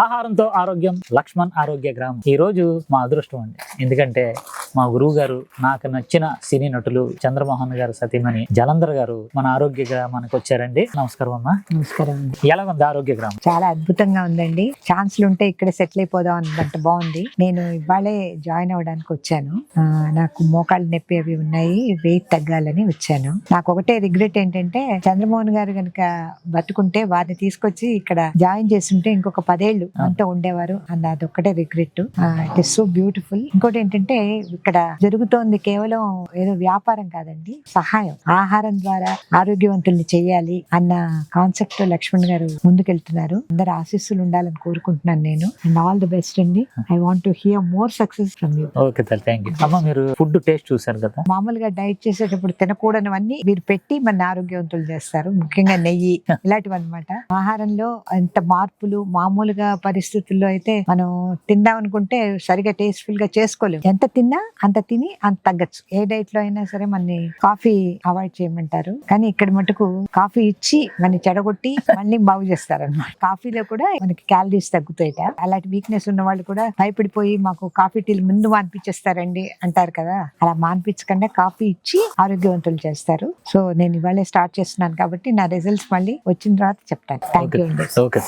ఆహారంతో ఆరోగ్యం లక్ష్మణ్ ఆరోగ్య గ్రామం. ఈ రోజు మా అదృష్టం అండి. ఎందుకంటే మా గురువు గారు, నాకు నచ్చిన సినీ నటులు చంద్రమోహన్ గారు సతీమణి జలంధర్ గారు మన ఆరోగ్య గ్రామానికి వచ్చారండి. నమస్కారం అమ్మా. నమస్కారం అండి. ఎలా ఉంది ఆరోగ్య గ్రామం? చాలా అద్భుతంగా ఉందండి. ఛాన్స్లు ఉంటే ఇక్కడ సెటిల్ అయిపోదాం అన్నట్టు బాగుంది. నేను ఇవాళే జాయిన్ అవ్వడానికి వచ్చాను. నాకు మోకాళ్ళ నొప్పి అవి ఉన్నాయి, వెయిట్ తగ్గాలని వచ్చాను. నాకు ఒకటే రిగ్రెట్ ఏంటంటే చంద్రమోహన్ గారు కనుక బతుకుంటే వారిని తీసుకొచ్చి ఇక్కడ జాయిన్ చేస్తుంటే ఇంకొక 10 ఏళ్ళు అంతా ఉండేవారు అన్న అదొక్కటే regret. It is so beautiful. ఇంకోటి ఏంటంటే ఇక్కడ జరుగుతోంది కేవలం ఏదో వ్యాపారం కాదండి, సహాయం. ఆహారం ద్వారా ఆరోగ్యవంతుల్ని చేయాలి అన్న కాన్సెప్ట్ లక్ష్మణ్ గారు ముందుకెళ్తున్నారు. అందరు ఆశీస్సులు ఉండాలని కోరుకుంటున్నాను నేను. అండ్ ఆల్ ది బెస్ట్ అండి. I want to hear more success from you. Okay sir, thank you. అమ్మ, మీరు ఫుడ్ టేస్ట్ చూసారు కదా? మామూలుగా డైట్ చేసేటప్పుడు తినకూడనివన్నీ మీరు పెట్టి మన ఆరోగ్యవంతులు చేస్తారు. ముఖ్యంగా నెయ్యి ఇలాంటివి అనమాట. ఆహారంలో ఎంత మార్పులు, మామూలుగా పరిస్థితుల్లో అయితే మనం తిందాం అనుకుంటే సరిగా టేస్ట్ఫుల్ గా చేసుకోలేము. ఎంత తిన్నా అంత తిని అంత తగ్గచ్చు. ఏ డైట్ లో అయినా సరే మనని కాఫీ అవాయిడ్ చేయమంటారు, కానీ ఇక్కడ మటుకు కాఫీ ఇచ్చి మన చెడగొట్టి మళ్ళీ బాగు చేస్తారు అన్నమాట. కాఫీలో కూడా మనకి క్యాలరీస్ తగ్గుతాయిట. అలాంటి వీక్నెస్ ఉన్న వాళ్ళు కూడా భయపడిపోయి మాకు కాఫీ టీలు ముందు మాన్పించేస్తారండి అంటారు కదా. అలా మాన్పించకుండా కాఫీ ఇచ్చి ఆరోగ్యవంతులు చేస్తారు. సో నేను ఇవాళ స్టార్ట్ చేస్తున్నాను కాబట్టి నా రిజల్ట్స్ మళ్ళీ వచ్చిన తర్వాత చెప్తాను. థ్యాంక్ యూ అండి. ఓకే.